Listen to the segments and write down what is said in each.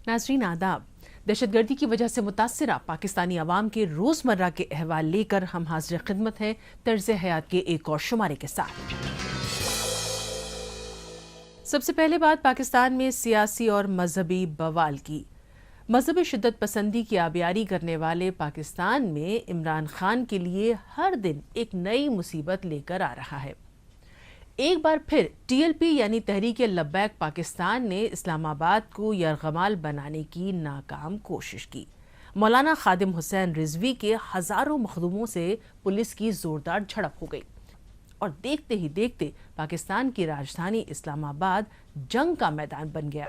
नाज़रीन आदाब। दहशतगर्दी की वजह से मुतासिरा पाकिस्तानी अवाम के रोज़मर्रा के अहवाल लेकर हम हाजिर खिदमत हैं तर्ज़ हयात के एक और शुमारे के साथ। सबसे पहले बात पाकिस्तान में सियासी और मजहबी बवाल की। मजहबी शिद्दत पसंदी की आबियारी करने वाले पाकिस्तान में इमरान खान के लिए हर दिन एक नई मुसीबत लेकर आ रहा है। एक बार फिर TLP यानी तहरीक लब्बैक पाकिस्तान ने इस्लामाबाद को यरगमाल बनाने की नाकाम कोशिश की। मौलाना खादिम हुसैन रिजवी के हजारों मखदूमों से पुलिस की जोरदार झड़प हो गई और देखते ही देखते पाकिस्तान की राजधानी इस्लामाबाद जंग का मैदान बन गया।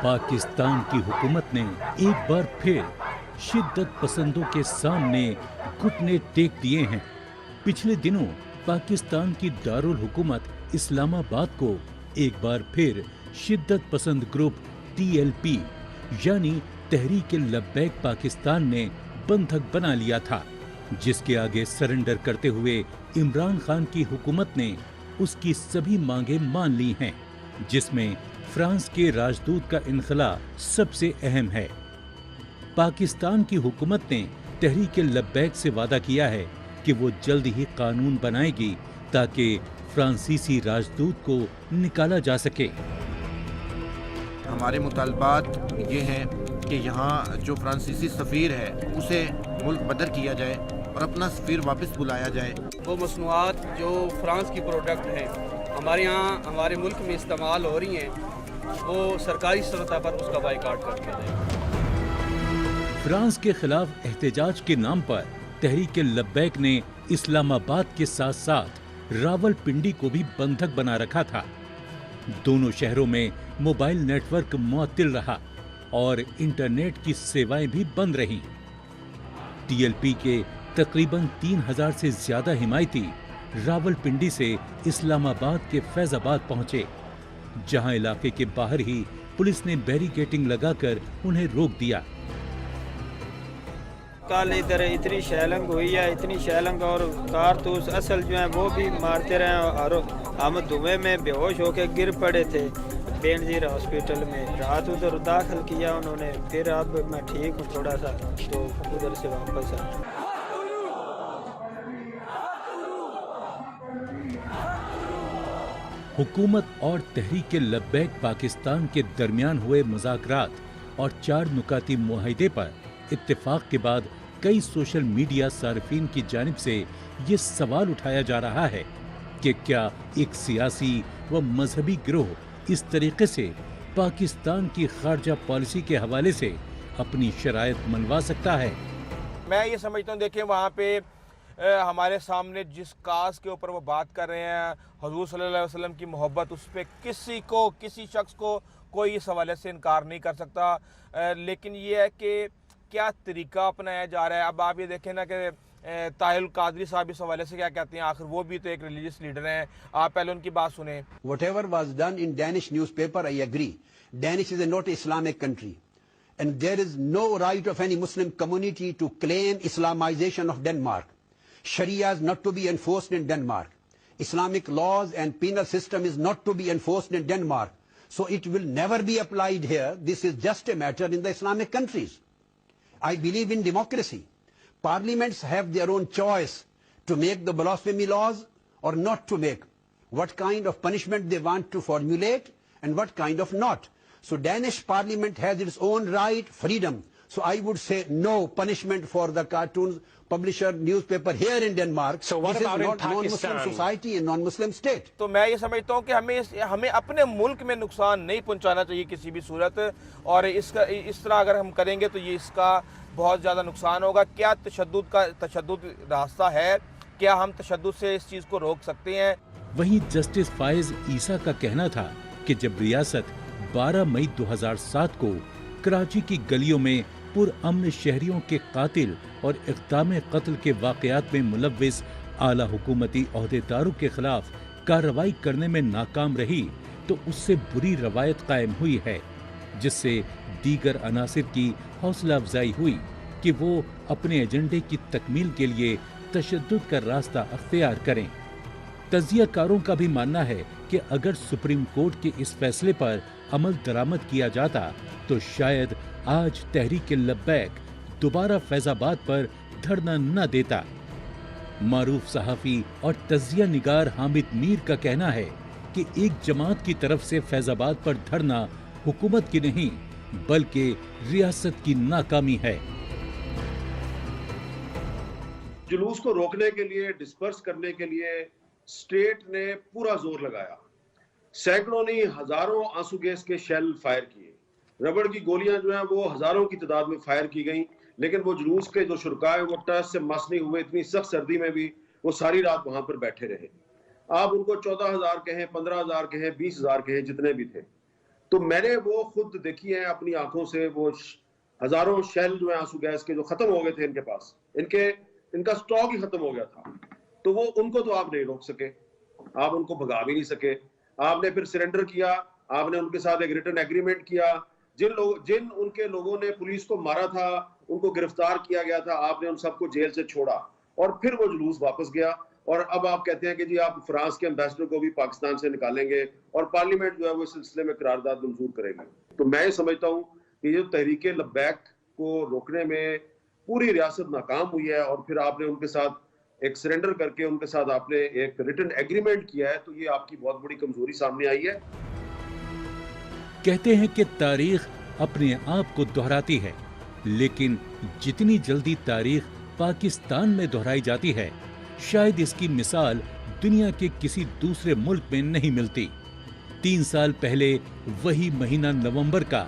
पाकिस्तान की हुकूमत ने एक बार फिर शिद्दत पसंदों के सामने घुटने टेक दिए हैं। पिछले दिनों पाकिस्तान की दारुल हुकूमत इस्लामाबाद को एक बार फिर शिद्दत पसंद ग्रुप TLP यानी तहरीक लब्बैक पाकिस्तान ने बंधक बना लिया था, जिसके आगे सरेंडर करते हुए इमरान खान की हुकूमत ने उसकी सभी मांगे मान ली हैं, जिसमें फ्रांस के राजदूत का इनखला सबसे अहम है। पाकिस्तान की हुकूमत ने तहरीक लब्बैक से वादा किया है कि वो जल्द ही कानून बनाएगी ताकि फ्रांसीसी राजदूत को निकाला जा सके। हमारे मुतालबात ये हैं कि यहाँ जो फ्रांसीसी सफ़ीर है उसे मुल्क बदर किया जाए और अपना सफ़ीर वापस बुलाया जाए। वो मसनूआत जो फ्रांस की प्रोडक्ट हैं हमारे यहाँ हमारे मुल्क में इस्तेमाल हो रही हैं, वो सरकारी सतह पर उसका बाइकाट कर दिया जाए। फ्रांस के खिलाफ एहतजाज के नाम पर तहरीक लब्बैक ने इस्लामाबाद के साथ साथ रावलपिंडी को भी बंधक बना रखा था। दोनों शहरों में मोबाइल नेटवर्क मुअत्तिल रहा और इंटरनेट की सेवाएं भी बंद रहीं। TLP के तकरीबन 3000 से ज्यादा हिमायती रावलपिंडी से इस्लामाबाद के फैजाबाद पहुंचे, जहां इलाके के बाहर ही पुलिस ने बैरिकेटिंग लगाकर उन्हें रोक दिया। कल इधर इतनी शैलंग हुई है, इतनी शैलंग और कारतूस असल जो है वो भी मारते रहे और हम धुएं में बेहोश होकर गिर पड़े थे। बेनजीर हॉस्पिटल में रात उधर दाखिल किया उन्होंने, फिर अब मैं ठीक हूँ थोड़ा सा, तो उधर से वापस आया। हुकूमत और तहरीक लब्बैक पाकिस्तान के दरमियान हुए मुज़ाकरात और 4 नुकाती मुआहिदे पर इत्तेफाक के बाद कई सोशल मीडिया सार्फिन की जानिब से ये सवाल उठाया जा रहा है कि क्या एक सियासी व मजहबी गिरोह इस तरीके से पाकिस्तान की खारजा पॉलिसी के हवाले से अपनी शराइत मनवा सकता है। मैं ये समझता हूँ, देखिए वहाँ पे हमारे सामने जिस काज के ऊपर वो बात कर रहे हैं, हुजूर सल्लल्लाहु अलैहि वसल्लम की मोहब्बत, उस पर किसी शख्स को कोई इस हवाले से इनकार नहीं कर सकता। लेकिन ये है कि क्या तरीका अपनाया जा रहा है। अब आप ये देखें ना कि ताहिल कादरी साहब इस हवाले से क्या कहते हैं, आखिर वो भी तो एक रिलीजियस लीडर हैं। आप पहले उनकी बात सुने। Whatever was done in Danish newspaper, I agree. Danish is not an Islamic country, and there is no right of any Muslim community to claim Islamization of Denmark. Sharia is not to be enforced in Denmark. Islamic laws and penal system is not to be enforced in Denmark. So it will never be applied here. This is just a matter in the Islamic countries. I believe in democracy. Parliaments have their own choice to make the blasphemy laws or not to make, what kind of punishment they want to formulate and what kind of not. So Danish parliament has its own right, freedom. So I would say no punishment for the cartoons publisher newspaper here in Denmark. So what this about is in not non-Muslim Pakistan? society and non-Muslim state. तो मैं ये समझता हूँ कि हमें अपने मुल्क में नुकसान नहीं पहुँचाना चाहिए किसी भी सूरत, और इस तरह अगर हम करेंगे तो ये इसका बहुत ज़्यादा नुकसान होगा। क्या तशद्दुद रास्ता है? क्या हम तशद्दुद से इस चीज़ को रोक सकते हैं? वहीं जस्टिस फाइज ईसा का कहना था कि जब रियासत 12 मई 2007 को कराची की गलियों में पुरअमन शहरियों के कातिल और इक़दाम कत्ल के वाक़यात में मुलव्विस आला हुकूमती ओहदेदारों के खिलाफ कार्रवाई करने में नाकाम रही, तो उससे बुरी रवायत कायम हुई है, जिससे दीगर अनासिर की हौसला अफजाई हुई कि वो अपने एजेंडे की तकमील के लिए तशद्दुद का रास्ता अख्तियार करें। तजिया कारों का भी मानना है कि अगर सुप्रीम कोर्ट के इस फैसले पर अमल दरामद किया जाता तो शायद आज तहरीक लब्बैक दोबारा फैजाबाद पर धरना न देता। मारूफ सहाफी और तजिया निगार हामिद मीर का कहना है कि एक जमात की तरफ से फैजाबाद पर धरना हुकूमत की नहीं बल्कि रियासत की नाकामी है। जुलूस को रोकने के लिए, डिस्पर्स करने के लिए स्टेट ने पूरा जोर लगाया। सैकड़ों नहीं हजारों आंसू गैस के शेल फायर किए, रबड़ की गोलियां जो हैं वो हजारों की तादाद में फायर की गई, लेकिन वो जुलूस के जो शुरका है वो टस से मस नहीं हुए। इतनी सख्त सर्दी में भी वो सारी रात वहां पर बैठे रहे। आप उनको 14,000 कहें, 15,000 कहें, 20,000 कहें, जितने भी थे। तो मैंने वो खुद देखी है अपनी आंखों से, वो हजारों शेल जो है आंसू गैस के जो खत्म हो गए थे इनके पास, इनका स्टॉक ही खत्म हो गया था। तो वो उनको तो आप नहीं रोक सके, आप उनको भगा भी नहीं सके। आपने फिर सरेंडर किया, आपने उनके साथ एक रिटर्न एग्रीमेंट किया। जिन उनके लोगों ने पुलिस को मारा था, उनको गिरफ्तार किया गया था, आपने उन सबको जेल से छोड़ा और फिर वो जुलूस वापस गया। और अब आप कहते हैं कि जी आप फ्रांस के एम्बेसडर को भी पाकिस्तान से निकालेंगे और पार्लियामेंट जो है वो इस सिलसिले में करारदाद मंजूर करेगी। तो मैं समझता हूँ कि ये तहरीक लब्बैक को रोकने में पूरी रियासत नाकाम हुई है और फिर आपने उनके साथ एक सरेंडर करके उनके साथ आपने एक रिटर्न एग्रीमेंट किया है, तो ये आपकी बहुत बड़ी कमजोरी सामने आई है। कहते हैं कि तारीख अपने आप को दोहराती है, लेकिन जितनी जल्दी तारीख पाकिस्तान में दोहराई जाती है शायद इसकी मिसाल दुनिया के किसी दूसरे मुल्क में नहीं मिलती। 3 साल पहले वही महीना नवंबर का,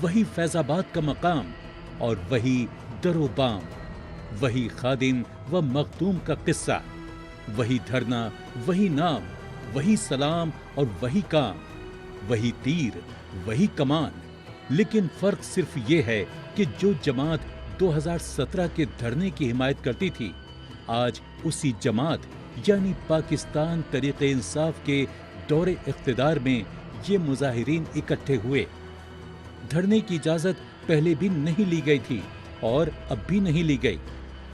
वही फैजाबाद का मकाम और वही दरोबाम, वही खादिम व मखदूम का किस्सा, वही धरना, वही नाम, वही सलाम और वही काम, वही तीर, वही कमान। लेकिन फर्क सिर्फ ये है कि जो जमात 2017 के धरने की हिमायत करती थी, आज उसी जमात यानी पाकिस्तान तरीक़े इंसाफ के दौरे इख्तिदार में ये मुजाहिरीन इकट्ठे हुए। धरने की इजाजत पहले भी नहीं ली गई थी और अब भी नहीं ली गई,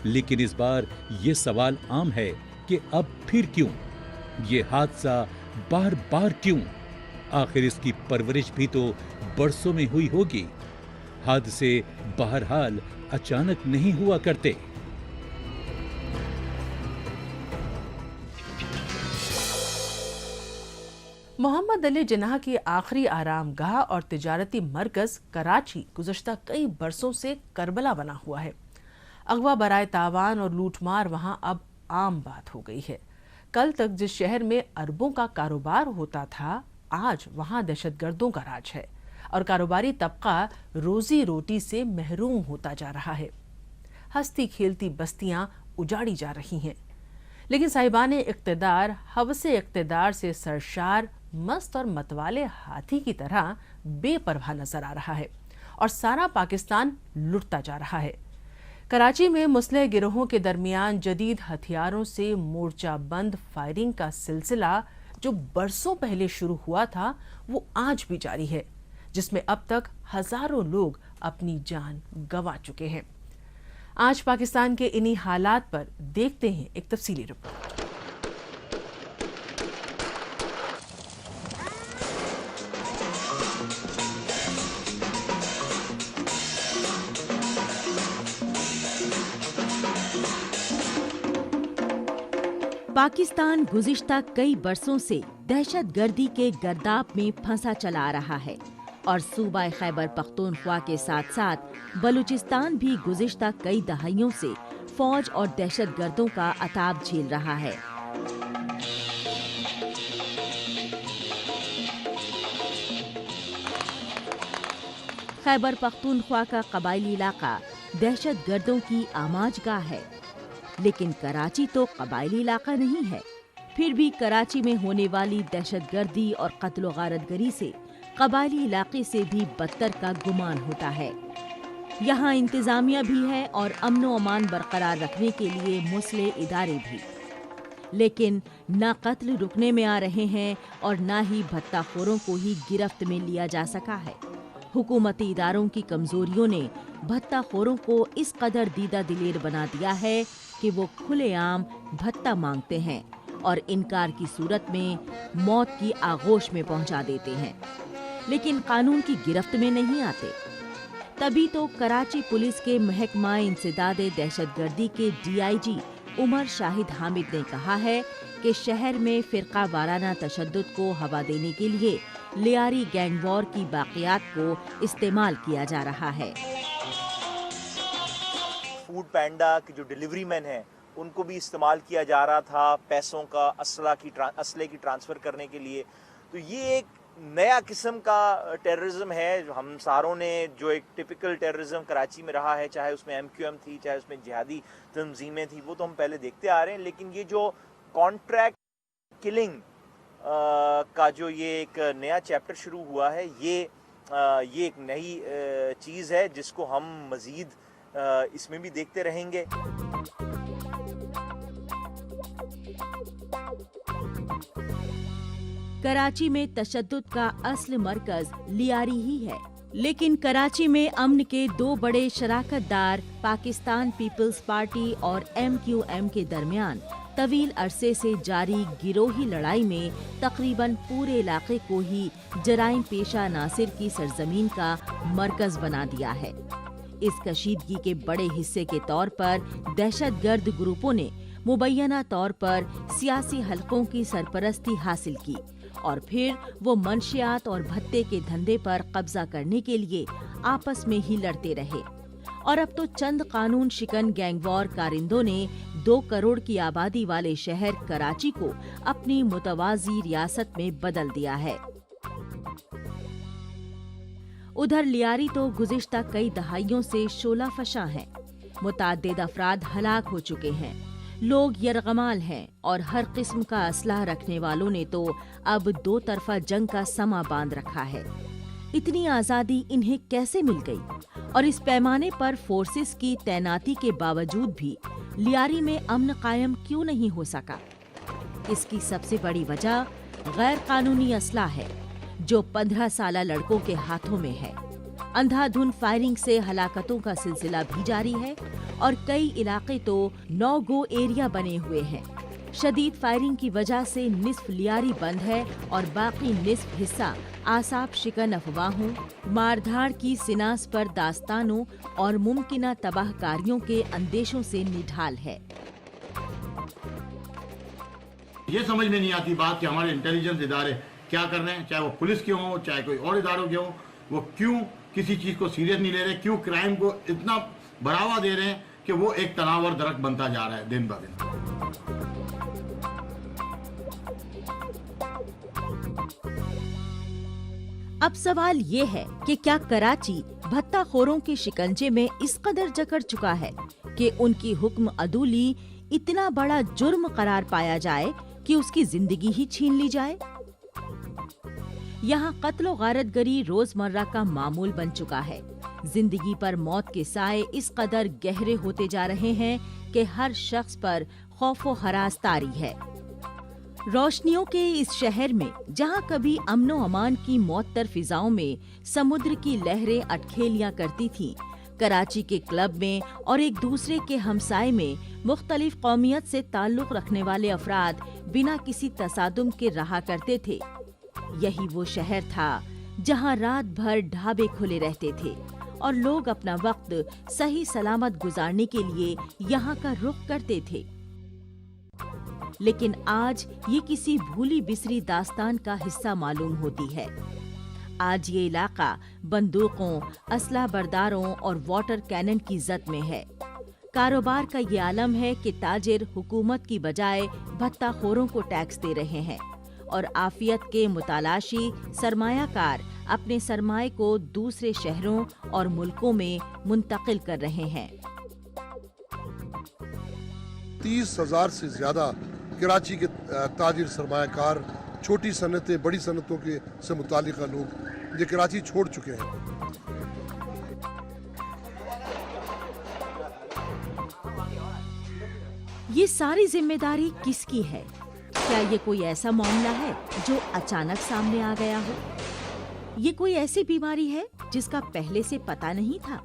लेकिन इस बार ये सवाल आम है कि अब फिर क्यों? ये हादसा बार बार क्यों? आखिर इसकी परवरिश भी तो बरसों में हुई होगी। हादसे बहरहाल अचानक नहीं हुआ करते। मोहम्मद अली जिन्नाह की आखिरी आरामगाह और तिजारती मरकज कराची गुज़श्ता कई बरसों से करबला बना हुआ है। अगवा बराए तावान और लूटमार वहां अब आम बात हो गई है। कल तक जिस शहर में अरबों का कारोबार होता था, आज वहां दहशतगर्दों का राज है और कारोबारी तबका रोजी रोटी से महरूम होता जा रहा है। हंसती खेलती बस्तियां उजाड़ी जा रही हैं, लेकिन साहिबाने इक़्तिदार हवसे इक़्तिदार से सरशार, मस्त और मतवाले हाथी की तरह बेपरवाह नजर आ रहा है और सारा पाकिस्तान लुटता जा रहा है। कराची में मुस्लिह गिरोहों के दरमियान जदीद हथियारों से मोर्चा बंद फायरिंग का सिलसिला जो बरसों पहले शुरू हुआ था, वो आज भी जारी है, जिसमें अब तक हजारों लोग अपनी जान गंवा चुके हैं। आज पाकिस्तान के इन्हीं हालात पर देखते हैं एक तफसीली रिपोर्ट। पाकिस्तान गुज़िश्ता कई बरसों से दहशतगर्दी के गर्दाब में फंसा चला आ रहा है और सूबा खैबर पख्तूनख्वा के साथ साथ बलूचिस्तान भी गुज़िश्ता कई दहाइयों से फौज और दहशतगर्दों का अताब झेल रहा है। खैबर पख्तूनख्वा का कबायली इलाका दहशतगर्दों की आमाजगाह है, लेकिन कराची तो कबायली इलाका नहीं है। फिर भी कराची में होने वाली दहशतगर्दी और कत्ल गारतगरी से कबायली इलाके से भी बदतर का गुमान होता है। यहाँ इंतजामिया भी है और अमनो अमान बरकरार रखने के लिए मुस्लिह इदारे भी, लेकिन ना कत्ल रुकने में आ रहे हैं और ना ही भत्ताखोरों को ही गिरफ्त में लिया जा सका है। हुकूमती इदारों की कमजोरियों ने भत्ताखोरों को इस कदर दीदा दिलेर बना दिया है कि वो खुलेआम भत्ता मांगते हैं और इनकार की सूरत में मौत की आगोश में पहुंचा देते हैं, लेकिन कानून की गिरफ्त में नहीं आते। तभी तो कराची पुलिस के महकमा इंसदादे दहशतगर्दी के DIG उमर शाहिद हामिद ने कहा है कि शहर में फिरका वाराना तशद्दुद को हवा देने के लिए लियारी गैंग वॉर की बाक़ियात को इस्तेमाल किया जा रहा है। फूड पैंडा के जो डिलीवरी मैन हैं उनको भी इस्तेमाल किया जा रहा था पैसों का असले की ट्रांसफ़र करने के लिए। तो ये एक नया किस्म का टेररिज्म है जो हम सारों ने, जो एक टिपिकल टेररिज्म कराची में रहा है, चाहे उसमें MQM थी, चाहे उसमें जिहादी तंजीमें थी, वो तो हम पहले देखते आ रहे हैं। लेकिन ये जो कॉन्ट्रैक्ट किलिंग का जो ये एक नया चैप्टर शुरू हुआ है, ये एक नई चीज़ है जिसको हम मज़ीद इसमें भी देखते रहेंगे। कराची में तशद्दुद का असल मरकज लियारी ही है, लेकिन कराची में अमन के दो बड़े शराकतदार पाकिस्तान पीपल्स पार्टी और MQM के दरमियान तवील अरसे से जारी गिरोही लड़ाई में तकरीबन पूरे इलाके को ही जराइम पेशा नासिर की सरजमीन का मरकज बना दिया है। इस कशीदगी के बड़े हिस्से के तौर पर दहशतगर्द ग्रुपों ने मुबैना तौर पर सियासी हलकों की सरपरस्ती हासिल की और फिर वो मंशियात और भत्ते के धंधे पर कब्जा करने के लिए आपस में ही लड़ते रहे। और अब तो चंद कानून शिकन गैंगवॉर कारिंदों ने 2 करोड़ की आबादी वाले शहर कराची को अपनी मुतवाजी रियासत में बदल दिया है। उधर लियारी तो गुज़िश्ता कई दहाइयों से शोला फशा है। मुतअद्दिद अफराद हलाक हो चुके हैं, लोग यरगमाल हैं और हर किस्म का असलहा रखने वालों ने तो अब 2 तरफा जंग का समा बांध रखा है। इतनी आज़ादी इन्हें कैसे मिल गई? और इस पैमाने पर फोर्सेस की तैनाती के बावजूद भी लियारी में अमन कायम क्यों नहीं हो सका? इसकी सबसे बड़ी वजह गैर कानूनी असला है जो 15 साला लड़कों के हाथों में है। अंधाधुंध फायरिंग से हलाकतों का सिलसिला भी जारी है और कई इलाके तो नो गो एरिया बने हुए हैं। शदीद फायरिंग की वजह से निस्फ लियारी बंद है और बाकी निस्फ हिस्सा आसाब शिकन अफवाहों, मारधाड़ की सिनास पर दास्तानों और मुमकिना तबाहकारियों के अंदेशों से निढाल है। ये समझ में नहीं आती बात कि हमारे इंटेलिजेंस इदारे क्या कर रहे हैं, चाहे वो पुलिस के हों, चाहे कोई और इदारों के हों, वो क्यों किसी चीज़ को सीरियस नहीं ले रहे, क्यों क्राइम को इतना बढ़ावा दे रहे हैं कि वो एक तनावर दरक बनता जा रहा है दिन ब दिन। अब सवाल ये है कि क्या कराची भत्ताखोरों के शिकंजे में इस कदर जकड़ चुका है कि उनकी हुक्म अदूली इतना बड़ा जुर्म करार पाया जाए कि उसकी जिंदगी ही छीन ली जाए? यहाँ कत्लो गारतगरी रोजमर्रा का मामूल बन चुका है। जिंदगी पर मौत के साए इस कदर गहरे होते जा रहे हैं कि हर शख्स पर खौफो हरास तारी है। रोशनियों के इस शहर में जहाँ कभी अमनो अमान की मौतर फिजाओं में समुद्र की लहरें अटखेलियां करती थीं, कराची के क्लब में और एक दूसरे के हमसाए में मुख्तलिफ कौमियत से ताल्लुक रखने वाले अफराद बिना किसी तसादुम के रहा करते थे। यही वो शहर था जहाँ रात भर ढाबे खुले रहते थे और लोग अपना वक्त सही सलामत गुजारने के लिए यहाँ का रुख करते थे। लेकिन आज ये किसी भूली बिसरी दास्तान का हिस्सा मालूम होती है। आज ये इलाका बंदूकों, असला बरदारों और वाटर कैनन की जद में है। कारोबार का ये आलम है कि ताजिर हुकूमत की बजाय भत्ताखोरों को टैक्स दे रहे हैं और आफियत के मुतालाशी सरमायाकार अपने सरमाए को दूसरे शहरों और मुल्कों में मुंतकिल कर रहे हैं। 30,000 से ज्यादा कराची के ताजिर सरमायाकार, छोटी सनतें, बड़ी सनतों के से मुतालिका लोग ये कराची छोड़ चुके हैं। ये सारी जिम्मेदारी किसकी है? क्या ये कोई ऐसा मामला है जो अचानक सामने आ गया हो? ये कोई ऐसी बीमारी है जिसका पहले से पता नहीं था?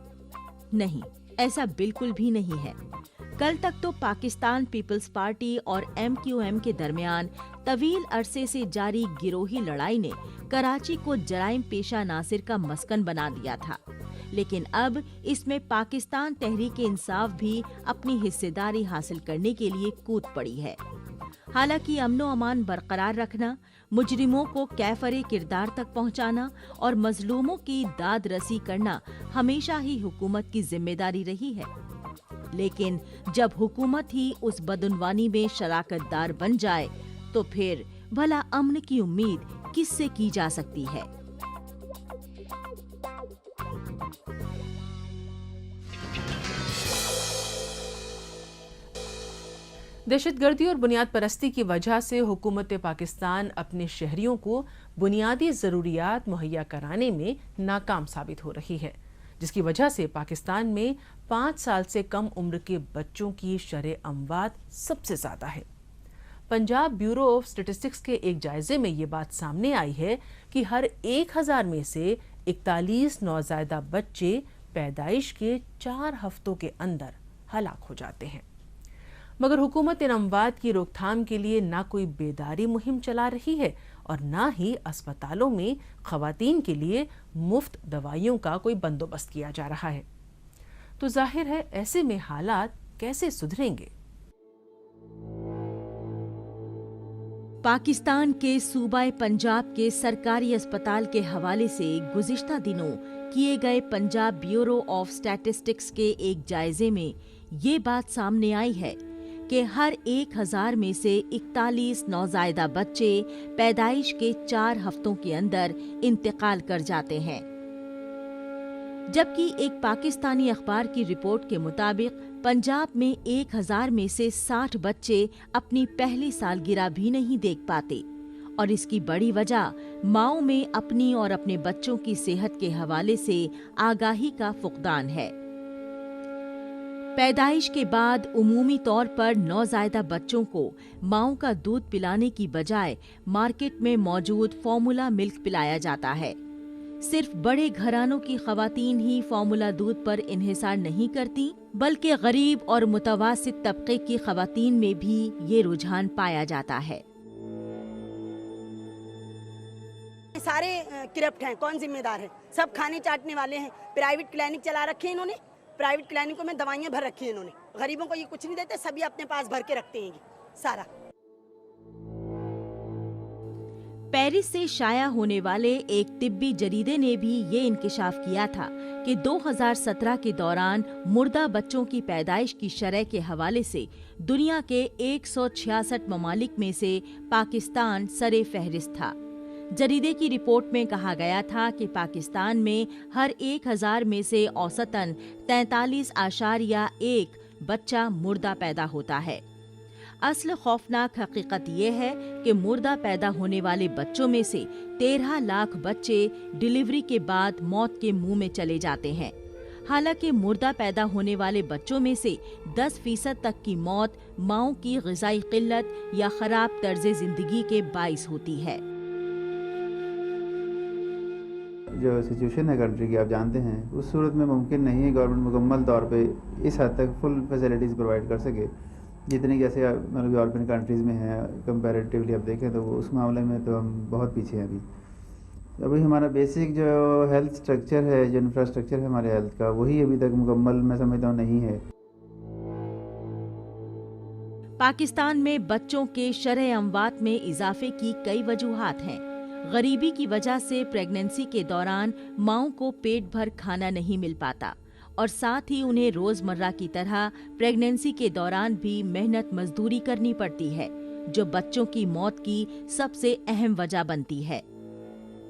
नहीं, ऐसा बिल्कुल भी नहीं है। कल तक तो पाकिस्तान पीपल्स पार्टी और MQM के दरमियान तवील अरसे से जारी गिरोही लड़ाई ने कराची को जराइम पेशा नासिर का मस्कन बना दिया था, लेकिन अब इसमें पाकिस्तान तहरीक इंसाफ भी अपनी हिस्सेदारी हासिल करने के लिए कूद पड़ी है। हालांकि अमनो अमान बरकरार रखना, मुजरिमों को कैफरे किरदार तक पहुंचाना और मजलूमों की दाद रसी करना हमेशा ही हुकूमत की जिम्मेदारी रही है। लेकिन जब हुकूमत ही उस बदउनवानी में शराकतदार बन जाए तो फिर भला अमन की उम्मीद किससे की जा सकती है? दहशतगर्दी और बुनियाद परस्ती की वजह से हुकूमत पाकिस्तान अपने शहरियों को बुनियादी ज़रूरियात मुहैया कराने में नाकाम साबित हो रही है, जिसकी वजह से पाकिस्तान में 5 साल से कम उम्र के बच्चों की शरह अमवात सबसे ज़्यादा है। पंजाब ब्यूरो ऑफ स्टैटिस्टिक्स के एक जायजे में ये बात सामने आई है कि हर 1000 में से 41 नौज़ायदा बच्चे पैदाइश के 4 हफ्तों के अंदर हलाक हो जाते हैं। मगर हुकूमत इन अमवात की रोकथाम के लिए ना कोई बेदारी मुहिम चला रही है और ना ही अस्पतालों में खवातीन के लिए मुफ्त दवाइयों का कोई बंदोबस्त किया जा रहा है। तो जाहिर है ऐसे में हालात कैसे सुधरेंगे? पाकिस्तान के सूबाए पंजाब के सरकारी अस्पताल के हवाले से गुज़िश्ता दिनों किए गए पंजाब ब्यूरो ऑफ स्टैटिस्टिक्स के एक जायजे में ये बात सामने आई है कि हर 1000 में से 41 नौज़ायदा बच्चे पैदाइश के 4 हफ्तों के अंदर इंतकाल कर जाते हैं। जबकि एक पाकिस्तानी अखबार की रिपोर्ट के मुताबिक पंजाब में 1000 में से 60 बच्चे अपनी पहली सालगिरह भी नहीं देख पाते और इसकी बड़ी वजह माओं में अपनी और अपने बच्चों की सेहत के हवाले से आगाही का फुकदान है। पैदाइश के बाद उमूमी तौर पर नौज़ायदा बच्चों को माओं का दूध पिलाने की बजाय मार्केट में मौजूद फॉर्मूला मिल्क पिलाया जाता है। सिर्फ बड़े घरानों की खवातीन ही फॉर्मूला दूध पर इन्हिसार नहीं करती, बल्कि गरीब और मुतवासित तबके की खवातीन में भी ये रुझान पाया जाता है। सारे करप्ट हैं, कौन जिम्मेदार है? सब खाने चाटने वाले हैं। प्राइवेट क्लिनिक चला रखे हैं इन्होंने, प्राइवेट क्लिनिकों में दवाइयां भर रखी हैं इन्होंने। गरीबों को ये कुछ नहीं देते, सभी अपने पास भर के रखते हैं सारा। पेरिस से शाया होने वाले एक तिब्बी जरीदे ने भी ये इंकिशाफ किया था कि 2017 के दौरान मुर्दा बच्चों की पैदाइश की शरह के हवाले से दुनिया के 166 ममालिक में से पाकिस्तान सरे फहरिस्त था। जरीदे की रिपोर्ट में कहा गया था कि पाकिस्तान में हर 1000 में से औसतन 43.1 बच्चा मुर्दा पैदा होता है। असल खौफनाक हकीकत ये है कि मुर्दा पैदा होने वाले बच्चों में से 13 लाख बच्चे डिलीवरी के बाद मौत के मुंह में चले जाते हैं। हालांकि मुर्दा पैदा होने वाले बच्चों में से 10% तक की मौत माओं की ग़िज़ाई क़िल्लत या ख़राब तर्ज़े ज़िंदगी के बाइस होती है। जो सिचुएशन है कंट्री की आप जानते हैं, उस सूरत में मुमकिन नहीं है गवर्नमेंट मुकम्मल तौर पे इस हद तक फुल फैसिलिटीज़ प्रोवाइड कर सके जितनी जैसे मतलब यूरोपियन कंट्रीज़ में है कंपैरेटिवली। आप देखें तो उस मामले में तो हम बहुत पीछे हैं अभी हमारा बेसिक जो हेल्थ स्ट्रक्चर है, जो इंफ्रास्ट्रक्चर है हमारे हेल्थ का, वही अभी तक मुकम्मल मैं समझता हूँ नहीं है। पाकिस्तान में बच्चों के शरह अमवात में इजाफे की कई वजूहात हैं। गरीबी की वजह से प्रेगनेंसी के दौरान माओं को पेट भर खाना नहीं मिल पाता और साथ ही उन्हें रोजमर्रा की तरह प्रेगनेंसी के दौरान भी मेहनत मजदूरी करनी पड़ती है, जो बच्चों की मौत की सबसे अहम वजह बनती है।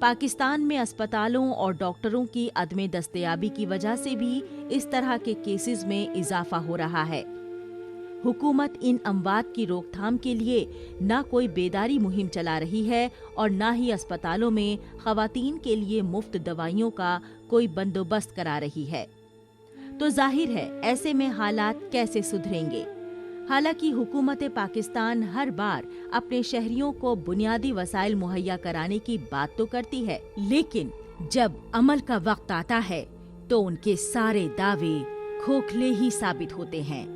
पाकिस्तान में अस्पतालों और डॉक्टरों की अदम दस्तयाबी की वजह से भी इस तरह के केसेस में इजाफा हो रहा है। हुकूमत इन अमवात की रोकथाम के लिए न कोई बेदारी मुहिम चला रही है और न ही अस्पतालों में खवातीन के लिए मुफ्त दवाइयों का कोई बंदोबस्त करा रही है। तो जाहिर है ऐसे में हालात कैसे सुधरेंगे। हालांकि हुकूमत पाकिस्तान हर बार अपने शहरियों को बुनियादी वसाइल मुहैया कराने की बात तो करती है, लेकिन जब अमल का वक्त आता है तो उनके सारे दावे खोखले ही साबित होते हैं।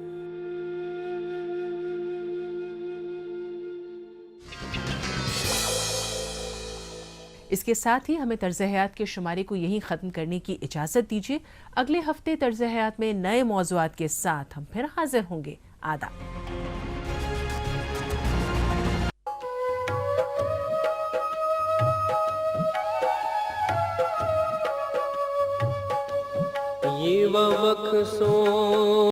اس کے ساتھ ہی ہمیں طرز حیات کے شمارے کو یہیں ختم کرنے کی اجازت دیجیے. اگلے ہفتے طرز حیات میں نئے موضوعات کے ساتھ ہم پھر حاضر ہوں گے. آداب. یہ وقت سو